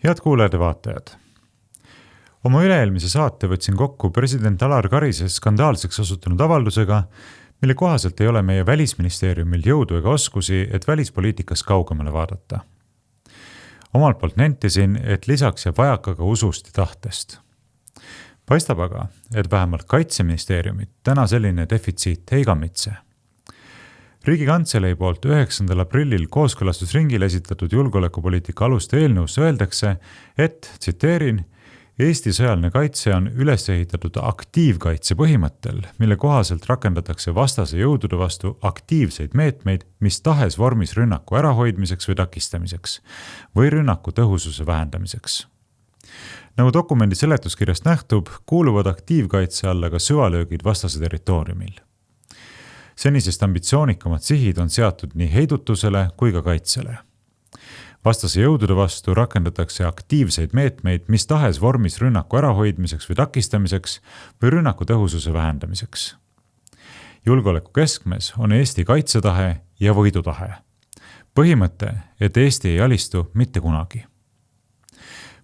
Head kuulajad ja vaatajad. Oma üle-eelmise saate võtsin kokku president Alar Karise skandaalseks osutunud avaldusega, mille kohaselt ei ole meie välisministeeriumil jõudu ega oskusi, et välispoliitikas kaugemale vaadata. Omalt poolt nentisin, et lisaks jääb vajaka ka usust ja tahtest. Paistab aga, et vähemalt kaitseministeeriumit täna selline defitsiit ei kammitse. Riigikantselei poolt 9. aprillil kooskõlastusringil esitatud julgeolekupoliitika aluste eelnõus öeldakse, et, tsiteerin, Eesti sõjaline kaitse on üles ehitatud aktiivkaitse põhimõttel, mille kohaselt rakendatakse vastase jõudude vastu aktiivseid meetmeid, mis tahes vormis rünnaku ärahoidmiseks või takistamiseks või rünnaku tõhususe vähendamiseks. Nagu dokumendi seletuskirjast nähtub, kuuluvad aktiivkaitse alla ka süvalöögid vastase territooriumil. Senisest ambitsioonikamad sihid on seatud nii heidutusele kui ka kaitsele. Vastase jõudude vastu rakendatakse aktiivseid meetmeid, mis tahes vormis rünnaku ärahoidmiseks või takistamiseks või rünnaku tõhususe vähendamiseks. Julgeoleku keskmes on Eesti kaitsetahe ja võidutahe. Põhimõte, et Eesti ei alistu mitte kunagi.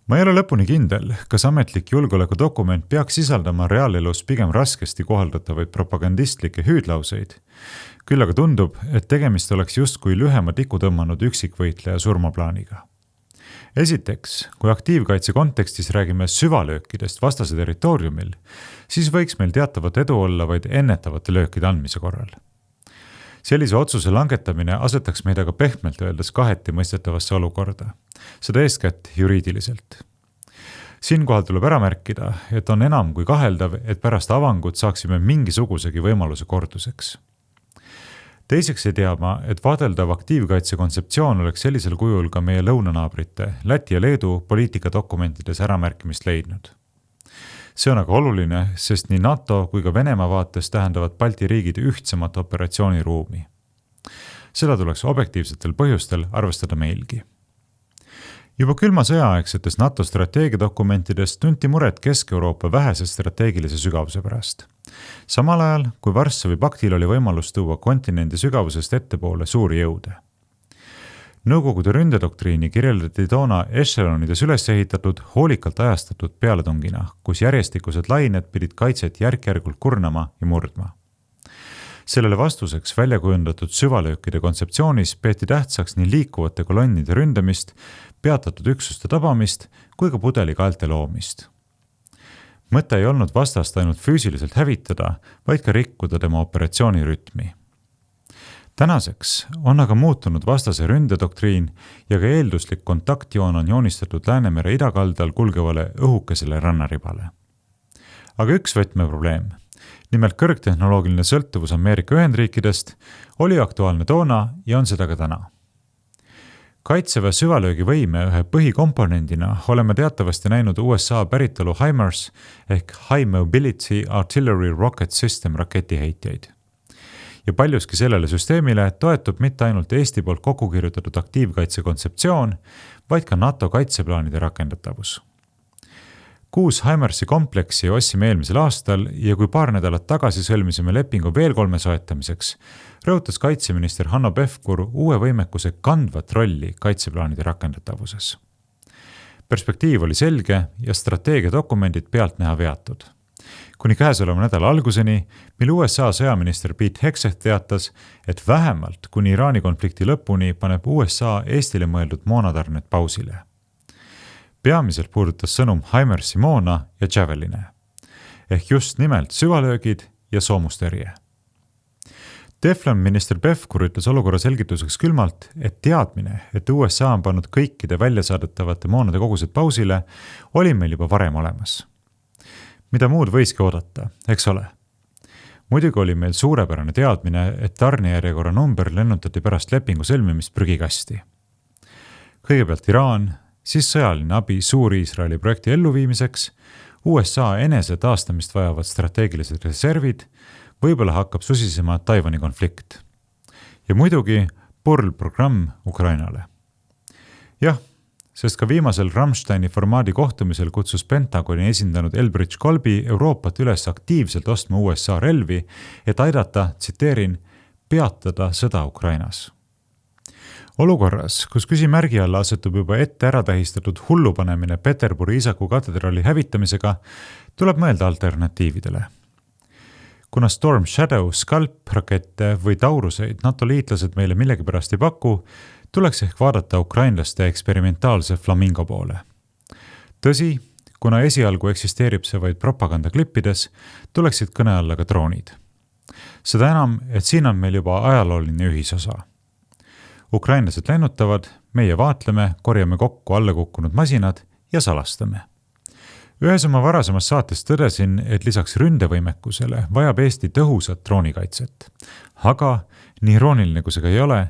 Ma ei ole lõpuni kindel, kas ametlik julgeolekudokument peaks sisaldama reaalelus pigem raskesti kohaldatavaid propagandistlikke hüüdlauseid, küll aga tundub, et tegemist oleks justkui lühema tiku tõmmanud üksikvõitleja surmaplaaniga. Esiteks, kui aktiivkaitse kontekstis räägime süvalöökidest vastase territooriumil, siis võiks meil teatavat edu olla vaid ennetavate löökide andmise korral. Sellise otsuse langetamine asetaks meid aga pehmelt öeldes kaheti mõistetavasse olukorda, seda eeskätt juriidiliselt. Siinkohal tuleb ära märkida, et on enam kui kaheldav, et pärast avangut saaksime mingisugusegi võimaluse korduseks. Teiseks ei tea ma, et vaadeldav aktiivkaitse kontseptsioon oleks sellisel kujul ka meie lõunanaabrite, Läti ja Leedu poliitikadokumentides äramärkimist leidnud. See on aga oluline, sest nii NATO kui ka Venemaa vaates tähendavad Balti riigid ühtsemat operatsiooniruumi. Seda tuleks objektiivsetel põhjustel arvestada meilgi. Juba külma sõjaaegsetes NATO strateegiadokumentides tunti muret Kesk-Euroopa vähese strateegilise sügavuse pärast. Samal ajal, kui Varssavi paktil oli võimalus tuua kontinendi sügavusest ettepoole suuri jõude. Nõukogude ründedoktriini kirjeldati toona ešelonides üles ehitatud, hoolikalt ajastatud pealetungina, kus järjestikused lained pidid kaitset järk-järgult kurnama ja murdma. Sellele vastuseks välja kujundatud süvalöökide kontseptsioonis peeti tähtsaks nii liikuvate kolonnide ründamist, peatatud üksuste tabamist kui ka pudelikaelte loomist. Mõte ei olnud vastast ainult füüsiliselt hävitada, vaid ka rikkuda tema operatsioonirütmi. Tänaseks on aga muutunud vastase ründedoktriin ja ka eelduslik kontaktjoon on joonistatud Läänemere idakaldal kulgevale õhukesele rannaribale. Aga üks võtmeprobleem, nimelt kõrgtehnoloogiline sõltuvus Ameerika Ühendriikidest, oli aktuaalne toona ja on seda ka täna. Kaitseväe süvalöögivõime ühe põhikomponendina oleme teatavasti näinud USA päritolu HIMARS ehk High Mobility Artillery Rocket System raketiheitjaid. Ja paljuski sellele süsteemile toetub mitte ainult Eesti poolt kokku kirjutatud aktiivkaitse kontseptsioon, vaid ka NATO kaitseplaanide rakendatavus. 6 HIMARSi kompleksi ostsime eelmisel aastal ja kui paar nädalat tagasi sõlmisime lepingu veel 3 soetamiseks, rõhutas kaitseminister Hanno Pevkur uue võimekuse kandvat rolli kaitseplaanide rakendatavuses. Perspektiiv oli selge ja strateegiadokumendid pealt näha veatud. Kuni käesoleva nädala alguseni, mil USA sõjaminister Pete Hegseth teatas, et vähemalt kuni Iraani konflikti lõpuni paneb USA Eestile mõeldud moonatarned pausile. Peamiselt puudutas sõnum HIMARSi moona ja Javeline, ehk just nimelt süvalöögid ja soomustõrje. Teflon minister Pevkur ütles olukorra selgituseks külmalt, et teadmine, et USA on pannud kõikide väljasaadetavate moonade kogused pausile, oli meil juba varem olemas. Mida muud võiski oodata, eks ole? Muidugi oli meil suurepärane teadmine, et tarnejärjekorra number lennutati pärast lepingu sõlmimist prügikasti. Kõigepealt Iraan, siis sõjaline abi Suur-Iisraeli projekti elluviimiseks, USA enese taastamist vajavad strateegilised reservid, võib-olla hakkab susisema Taiwani konflikt. Ja muidugi PURL-programm Ukrainale. Jah, sest ka viimasel Rammsteini formaadi kohtumisel kutsus Pentagoni esindanud Elbridge Colby Euroopat üles aktiivselt ostma USA relvi, et aidata, tsiteerin, peatada sõda Ukrainas. Olukorras, kus küsimärgi alla asetub juba ette ära tähistatud hullupanemine Peterburi Iisaku katedraali hävitamisega, tuleb mõelda alternatiividele. Kuna Storm Shadow Scalp-rakette või Tauruseid NATO liitlased meile millegipärast ei paku, tuleks ehk vaadata ukrainlaste eksperimentaalse Flamingo poole. Tõsi, kuna esialgu eksisteerib see vaid propagandaklippides, tuleksid kõne alla ka droonid. Seda enam, et siin on meil juba ajalooline ühisosa. Ukrainlased lennutavad, meie vaatleme, korjame kokku alla kukkunud masinad ja salastame. Ühes oma varasemas saates tõdesin, et lisaks ründevõimekusele vajab Eesti tõhusat droonikaitset. Aga, nii irooniline kui see ka ei ole,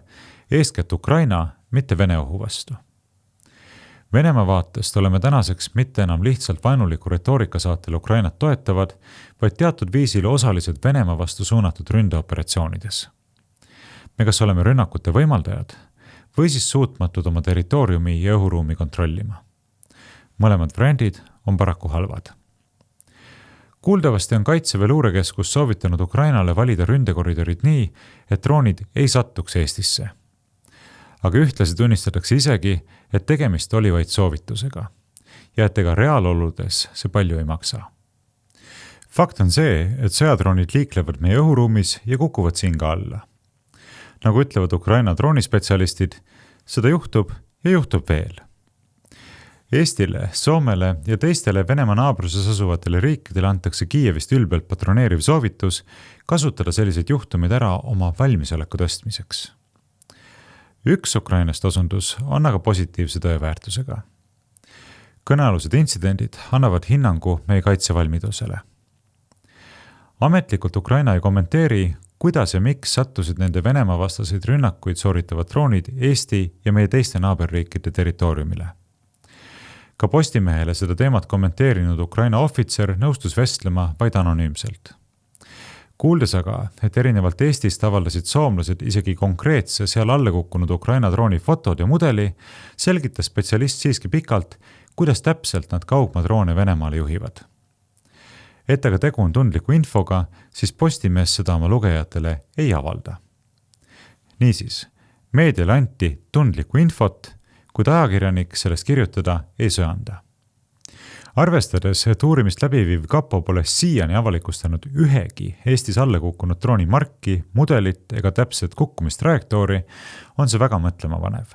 eeskätt Ukraina, mitte Vene ohu vastu. Venemaa vaatest oleme tänaseks mitte enam lihtsalt vaenuliku retoorika saatel Ukrainat toetavad, vaid teatud viisil osalised Venemaa vastu suunatud ründeoperatsioonides. Me kas oleme rünnakute võimaldajad või siis suutmatud oma territooriumi ja õhuruumi kontrollima. Mõlemad variandid on paraku halvad. Kuuldavasti on Kaitseväe luurekeskus soovitanud Ukrainale valida ründekoridorid nii, et droonid ei sattuks Eestisse. Aga ühtlasi tunnistatakse isegi, et tegemist oli vaid soovitusega ja et ega reaaloludes see palju ei maksa. Fakt on see, et sõjadroonid liiklevad meie õhuruumis ja kukuvad siin ka alla. Nagu ütlevad Ukraina droonispetsialistid, seda juhtub ja juhtub veel. Eestile, Soomele ja teistele Venemaa naabruses asuvatele riikidele antakse Kiievist ülbelt patroneeriv soovitus kasutada selliseid juhtumeid ära oma valmisoleku tõstmiseks. Üks Ukrainast osundus on aga positiivse tõeväärtusega. Kõnealused intsidendid annavad hinnangu meie kaitsevalmidusele. Ametlikult Ukraina ei kommenteeri, kuidas ja miks sattusid nende Venemaa vastaseid rünnakuid sooritavad droonid Eesti ja meie teiste naaberriikide territooriumile. Ka Postimehele seda teemat kommenteerinud Ukraina ohvitser nõustus vestlema vaid anonüümselt. Kuuldes aga, et erinevalt Eestist avaldasid soomlased isegi konkreetse seal alla kukkunud Ukraina drooni fotod ja mudeli, selgitas spetsialist siiski pikalt, kuidas täpselt nad kaugmaadroone Venemaale juhivad. Et aga tegu on tundliku infoga, siis Postimees seda oma lugejatele ei avalda. Niisiis, meediale anti tundlikku infot, kuid ajakirjanik sellest kirjutada ei söanda. Arvestades, et uurimist läbiviiv kapo pole siiani avalikustanud ühegi Eestis alla kukkunud drooni marki, mudelit ega täpset kukkumistrajektoori, on see väga mõtlemavanev.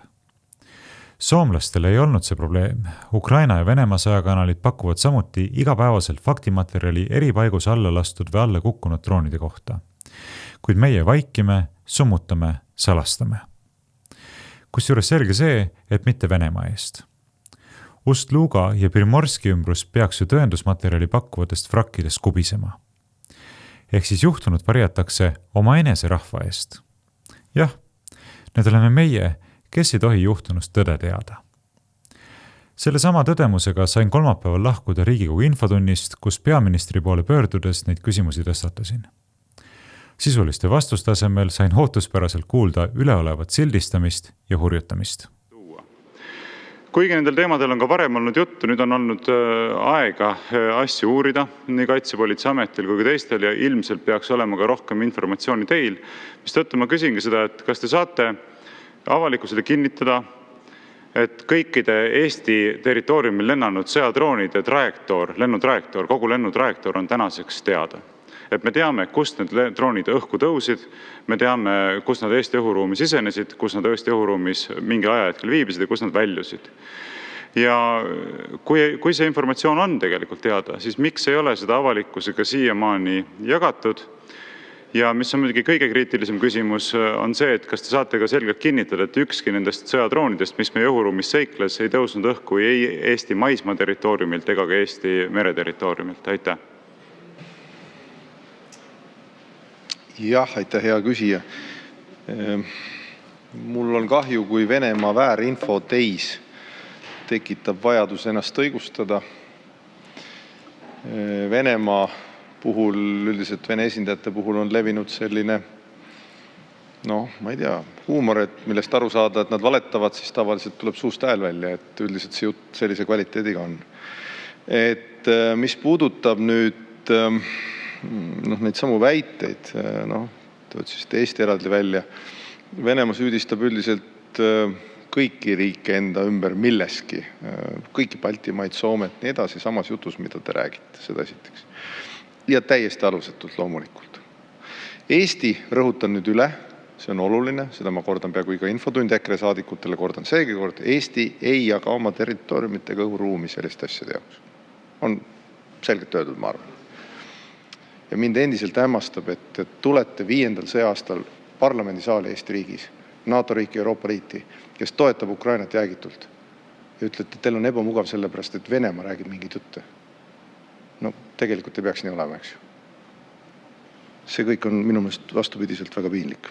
Soomlastel ei olnud see probleem. Ukraina ja Venemaa sõjakanalid pakuvad samuti igapäevaselt faktimaterjali eri paigus alla lastud või alla kukkunud droonide kohta. Kuid meie vaikime, summutame, salastame. Kusjuures selge see, et mitte Venemaa eest. Ust-Luga ja Primorski ümbrus peaks ju tõendusmaterjali pakkuvatest frakkidest kubisema. Ehk siis juhtunud varjatakse oma enese rahva eest. Jah, need oleme meie, kes ei tohi juhtunust tõde teada. Selle sama tõdemusega sain kolmapäeval lahkuda Riigikogu infotunnist, kus peaministri poole pöördudes neid küsimusi tõstatasin. Sisuliste vastuste asemel sain ootuspäraselt kuulda üleolevat sildistamist ja hurjutamist. Kuigi nendel teemadel on ka varem olnud juttu, nüüd on olnud aega asju uurida nii Kaitsepolitseiametil kui ka teistel ja ilmselt peaks olema ka rohkem informatsiooni teil. Mistõttu ma küsingi seda, et kas te saate avalikkusele kinnitada, et kõikide Eesti territooriumil lennanud sõjadroonide lennutrajektoor, kogu lennutrajektoor on tänaseks teada. Et me teame, kust need droonid õhku tõusid, me teame, kus nad Eesti õhuruumi sisenesid, kus nad Eesti õhuruumis mingi ajahetkel viibisid ja kus nad väljusid. Ja kui see informatsioon on tegelikult teada, siis miks ei ole seda avalikkusega siiamaani jagatud? Ja mis on muidugi kõige kriitilisem küsimus on see, et kas te saate ka selgelt kinnitada, et ükski nendest sõjadroonidest, mis meie õhuruumis seikles, ei tõusnud õhku ei Eesti maismaa territooriumilt ega ka Eesti mereterritooriumilt. Aitäh! Jah, aitäh, hea küsija. Mul on kahju, kui Venemaa väärinfo teis tekitab vajadus ennast õigustada. Venemaa puhul, üldiselt Vene esindajate puhul on levinud selline, ma ei tea, huumor, et millest aru saada, et nad valetavad, siis tavaliselt tuleb suust hääl välja, et üldiselt see jutt sellise kvaliteediga on. Et mis puudutab nüüd neid samu väiteid, te otsisite Eesti eraldi välja. Venemaa süüdistab üldiselt kõiki riike enda ümber milleski, kõiki Baltimaid, Soomet, nii edasi, samas jutus, mida te räägite, seda esiteks. Ja täiesti alusetult loomulikult. Eesti, rõhutan nüüd üle, see on oluline, seda ma kordan peaaegu iga infotund EKRE saadikutele, kordan seegi kord, Eesti ei jaga oma territooriumitega õhuruumi selliste asjade jaoks. On selgelt öeldud, ma arvan. Ja mind endiselt hämmastab, et tulete 5. sõja-aastal parlamendisaali Eesti riigis, NATO riiki, Euroopa Liiti, kes toetab Ukrainat jäägitult ja ütlete, et teil on ebamugav sellepärast, et Venemaa räägib mingit juttu. No tegelikult ei peaks nii olema, eks ju. See kõik on minu meelest vastupidiselt väga piinlik.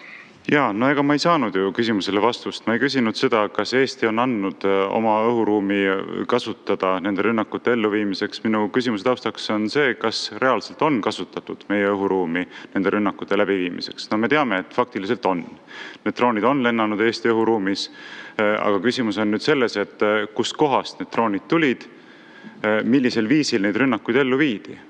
Jaa, no ega ma ei saanud ju küsimusele vastust. Ma ei küsinud seda, kas Eesti on andnud oma õhuruumi kasutada nende rünnakute elluviimiseks. Minu küsimuse taustaks on see, kas reaalselt on kasutatud meie õhuruumi nende rünnakute läbiviimiseks. No me teame, et faktiliselt on. Need droonid on lennanud Eesti õhuruumis, aga küsimus on nüüd selles, et kust kohast need droonid tulid, millisel viisil neid rünnakuid ellu viidi.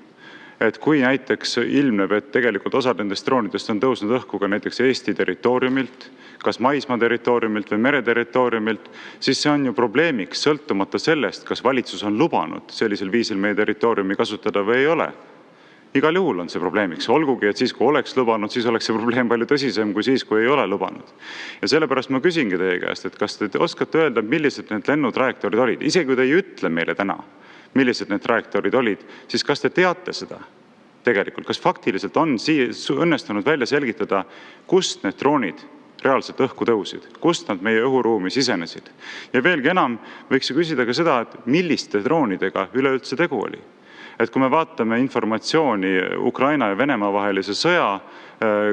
Et kui näiteks ilmneb, et tegelikult osad nendest droonidest on tõusnud õhku ka näiteks Eesti territooriumilt, kas maismaa territooriumilt või mere territooriumilt, siis see on ju probleemiks, sõltumata sellest, kas valitsus on lubanud sellisel viisil meie territooriumi kasutada või ei ole. Igal juhul on see probleemiks. Olgugi, et siis, kui oleks lubanud, siis oleks see probleem palju tõsisem kui siis, kui ei ole lubanud. Ja sellepärast ma küsingi teie käest, et kas te oskate öelda, millised need lennutrajektoorid olid? Isegi kui te ei ütle meile täna, millised need trajektoorid olid, siis kas te teate seda tegelikult? Kas faktiliselt on õnnestunud välja selgitada, kust need droonid reaalselt õhku tõusid, kust nad meie õhuruumi sisenesid? Ja veelgi enam võiks ju küsida ka seda, et milliste droonidega üleüldse tegu oli. Et kui me vaatame informatsiooni Ukraina ja Venemaa vahelise sõja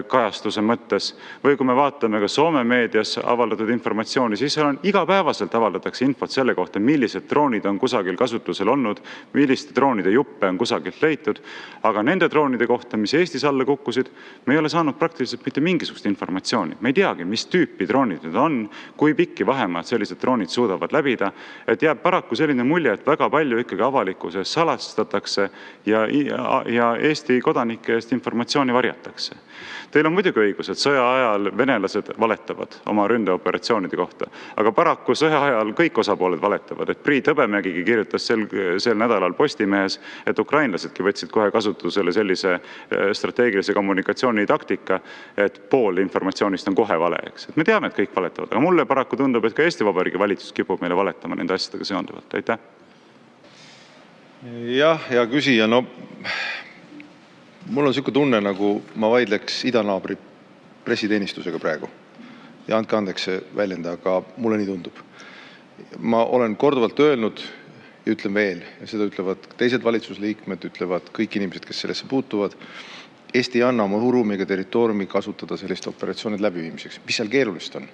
kajastuse mõttes, või kui me vaatame ka Soome meedias avaldatud informatsiooni, siis seal on igapäevaselt avaldatakse infot selle kohta, millised droonid on kusagil kasutusel olnud, milliste droonide juppe on kusagilt leitud, aga nende droonide kohta, mis Eestis alla kukkusid, me ei ole saanud praktiliselt mitte mingisugust informatsiooni. Me ei teagi, mis tüüpi droonid need on, kui pikki vahemaad sellised droonid suudavad läbida, et jääb paraku selline mulje, et väga palju ikkagi avalikkuse salastatakse ja Eesti kodanike eest informatsiooni varjatakse. Teil on muidugi õigus, et sõja ajal venelased valetavad oma ründeoperatsioonide kohta, aga paraku sõja ajal kõik osapooled valetavad. Et Priit Hõbemägigi kirjutas sel nädalal Postimehes, et ukrainlasedki võtsid kohe kasutusele sellise strateegilise kommunikatsiooni taktika, et pool informatsioonist on kohe vale. Et me teame, et kõik valetavad, aga mulle paraku tundub, et ka Eesti Vabariigi valitsus kipub meile valetama nende asjadega seonduvalt. Aitäh! Jah, hea küsija, no mul on selline tunne, nagu ma vaidleks idanaabri pressiteenistusega praegu. Ja andke andeks see väljenda, aga mulle nii tundub. Ma olen korduvalt öelnud ja ütlen veel, ja seda ütlevad teised valitsusliikmed, ütlevad kõik inimesed, kes sellesse puutuvad, Eesti ei anna oma õhuruumiga territooriumi kasutada selliste operatsioonid läbiviimiseks. Mis seal keerulist on?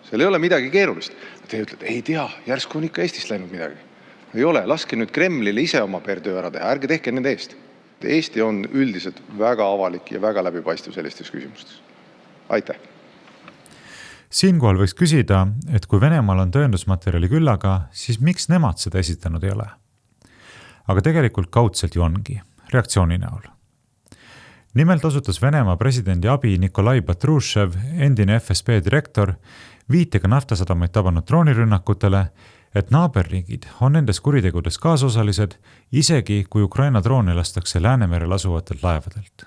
Seal ei ole midagi keerulist. Te ütlete, ei tea, järsku on ikka Eestist läinud midagi. Ei ole, laske nüüd Kremlile ise oma pertöö ära teha, ärge tehke nende eest. Eesti on üldiselt väga avalik ja väga läbipaistev sellistes küsimustes. Aitäh! Siinkohal võiks küsida, et kui Venemaal on tõendusmaterjali küllaga, siis miks nemad seda esitanud ei ole? Aga tegelikult kaudselt ju ongi, reaktsiooni näol. Nimelt osutas Venemaa presidendi abi Nikolai Patrušev, endine FSB direktor, viitega naftasadamaid tabanud droonirünnakutele, et naaberriigid on nendes kuritegudes kaasosalised, isegi kui Ukraina droone lastakse Läänemerel asuvatelt laevadelt.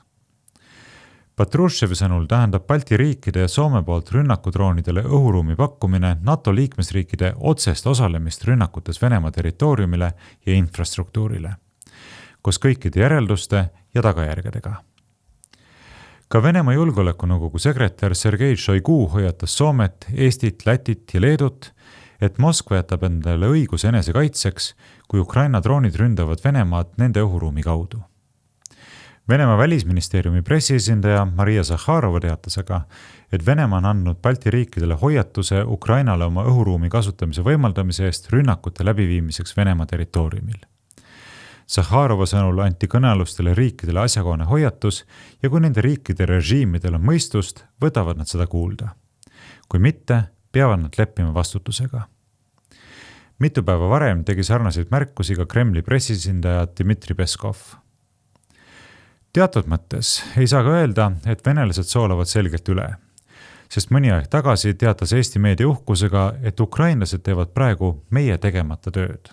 Patruševi sõnul tähendab Balti riikide ja Soome poolt rünnakudroonidele õhuruumi pakkumine NATO liikmesriikide otsest osalemist rünnakutes Venemaa territooriumile ja infrastruktuurile, koos kõikide järelduste ja tagajärgedega. Ka Venemaa julgeolekunõukogu sekretär Sergei Shoigu hoiatas Soomet, Eestit, Lätit ja Leedut, et Moskva jätab endale õiguse enesekaitseks, kui Ukraina droonid ründavad Venemaad nende õhuruumi kaudu. Venemaa välisministeeriumi pressiesindaja Maria Zakharova teatas aga, et Venemaa on andnud Balti riikidele hoiatuse Ukrainale oma õhuruumi kasutamise võimaldamise eest rünnakute läbiviimiseks Venemaa territooriumil. Zakharova sõnul anti kõnealustele riikidele asjakohane hoiatus ja kui nende riikide režiimidel on mõistust, võtavad nad seda kuulda. Kui mitte, peavad nad leppima vastutusega. Mitu päeva varem tegi sarnaseid märkusi ka Kremli pressisindaja Dmitri Peskov. Teatud mõttes ei saa ka öelda, et venelased soolavad selgelt üle. sest mõni aeg tagasi teatas Eesti meedia uhkusega, et ukrainlased teevad praegu meie tegemata tööd.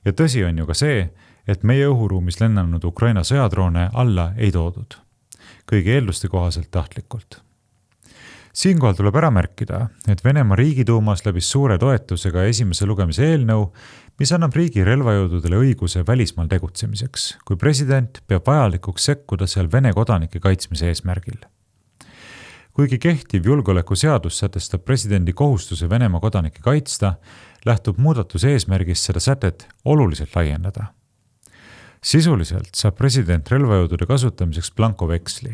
Ja tõsi on ju ka see, et meie õhuruumis lennanud Ukraina sõjadroone alla ei toodud. Kõigi eelduste kohaselt tahtlikult. Siinkohal tuleb ära märkida, et Venemaa riigiduumas läbis suure toetusega esimese lugemise eelnõu, mis annab riigi relvajõududele õiguse välismaal tegutsemiseks, kui president peab vajalikuks sekkuda seal Vene kodanike kaitsmise eesmärgil. Kuigi kehtiv julgeolekuseadus sätestab presidendi kohustuse Venemaa kodanikke kaitsta, lähtub muudatuse eesmärgist seda sätet oluliselt laiendada. Sisuliselt saab president relvajõudude kasutamiseks blankoveksli.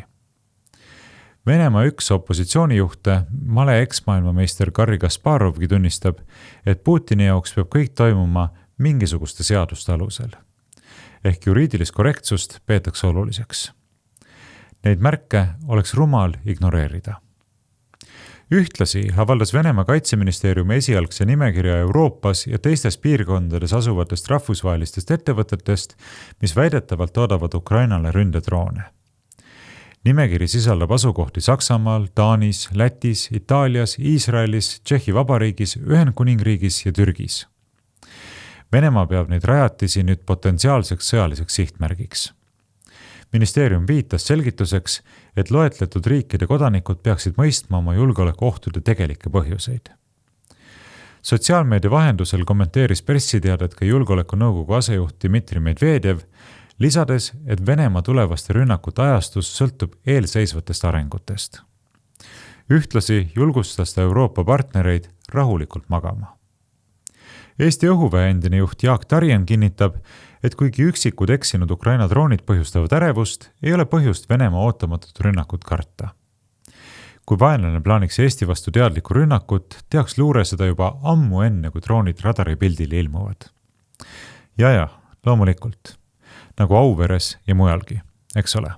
Venemaa üks opositsioonijuhte, male eksmaailmameister Garri Kasparovgi tunnistab, et Putini jaoks peab kõik toimuma mingisuguste seaduste alusel. Ehk juriidilist korrektsust peetakse oluliseks. Neid märke oleks rumal ignoreerida. Ühtlasi avaldas Venemaa kaitseministeeriumi esialgse nimekirja Euroopas ja teistes piirkondades asuvatest rahvusvahelistest ettevõtetest, mis väidetavalt toodavad Ukrainale ründedroone. Nimekiri sisaldab asukohti Saksamaal, Taanis, Lätis, Itaalias, Iisraelis, Tšehhi Vabariigis, Ühendkuningriigis ja Türgis. Venemaa peab neid rajatisi nüüd potentsiaalseks sõjaliseks sihtmärgiks. Ministeerium viitas selgituseks, et loetletud riikide kodanikud peaksid mõistma oma julgeolekuohtude tegelikke põhjuseid. Sotsiaalmeedia vahendusel kommenteeris pressiteadet ka julgeolekunõukogu asejuht Dmitri Medvedev, lisades, et Venemaa tulevaste rünnakute ajastus sõltub eelseisvatest arengutest. Ühtlasi julgustas ta Euroopa partnereid rahulikult magama. Eesti õhuväe endine juht Jaak Tarien kinnitab, et kuigi üksikud eksinud Ukraina droonid põhjustavad ärevust, ei ole põhjust Venemaa ootamatut rünnakut karta. Kui vaenlane plaaniks Eesti vastu teadlikku rünnakut, teaks luure seda juba ammu enne, kui droonid radaripildile ilmuvad. Ja, loomulikult. Nagu Auveres ja mujalgi, eks ole.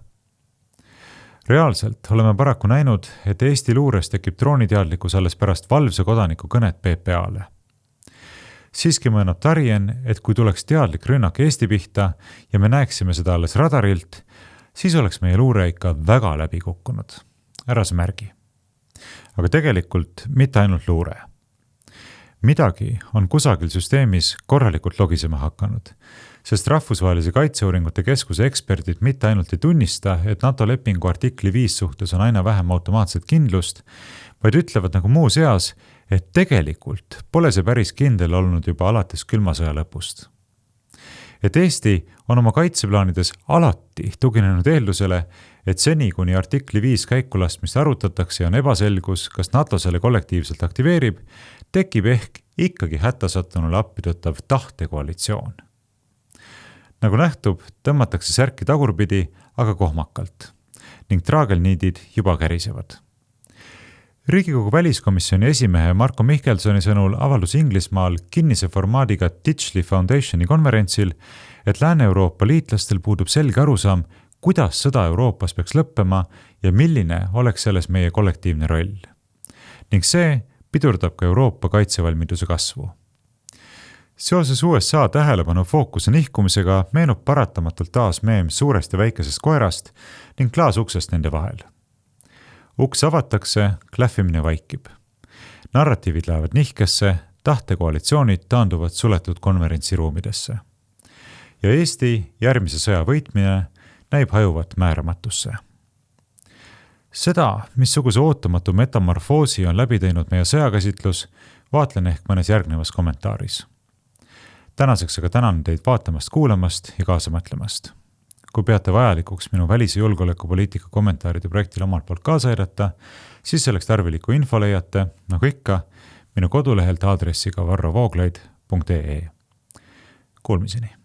Reaalselt oleme paraku näinud, et Eesti luures tekib drooniteadlikkus alles pärast valvse kodaniku kõnet PPA-le. Siiski mõõnab Tarien, et kui tuleks teadlik rünnak Eesti pihta ja me näeksime seda alles radarilt, siis oleks meie luure ikka väga läbi kukkunud. Ära see märgi. Aga tegelikult mitte ainult luure. Midagi on kusagil süsteemis korralikult logisema hakanud, sest Rahvusvahelise kaitseuuringute keskuse eksperdid mitte ainult ei tunnista, et NATO lepingu artikli 5 suhtes on aina vähem automaatset kindlust, vaid ütlevad nagu muu seas, et tegelikult pole see päris kindel olnud juba alates külma sõja lõpust. Et Eesti on oma kaitseplaanides alati tuginenud eeldusele, et seni kuni artikli 5 käikulastmist arutatakse ja on ebaselgus, kas NATO selle kollektiivselt aktiveerib, tekib ehk ikkagi hättasattunule appidõttav tahtekoalitsioon. Nagu nähtub, tõmmatakse särki tagurpidi, aga kohmakalt, ning traagelniidid juba kärisevad. Riigikogu väliskomisjoni esimehe Marko Mihkelsoni sõnul avaldus Inglismaal kinnise formaadiga Ditchley Foundationi konverentsil, et Lääne-Euroopa liitlastel puudub selge arusaam, kuidas sõda Euroopas peaks lõppema ja milline oleks selles meie kollektiivne roll. Ning see pidurdab ka Euroopa kaitsevalmiduse kasvu. Seoses USA tähelepanu fookuse nihkumisega meenub paratamatult taas meem suurest ja väikesest koerast ning klaasuksest nende vahel. Uks avatakse, klähvimine vaikib. Narratiivid lähevad nihkesse, tahtekoalitsioonid taanduvad suletud konverentsiruumidesse. Ja Eesti järgmise sõja võitmine näib hajuvat määramatusse. Seda, missuguse ootamatu metamorfoosi on läbi teinud meie sõjakäsitlus, vaatlen ehk mõnes järgnevas kommentaaris. Tänaseks aga tänan teid vaatamast, kuulamast ja kaasa mõtlemast. Kui peate vajalikuks minu välis- ja julgeolekupoliitika kommentaaride projektile omalt poolt kaasa aidata, siis selleks tarviliku info leiate, nagu ikka, minu kodulehelt aadressiga varrovooglaid.ee. Kuulmiseni!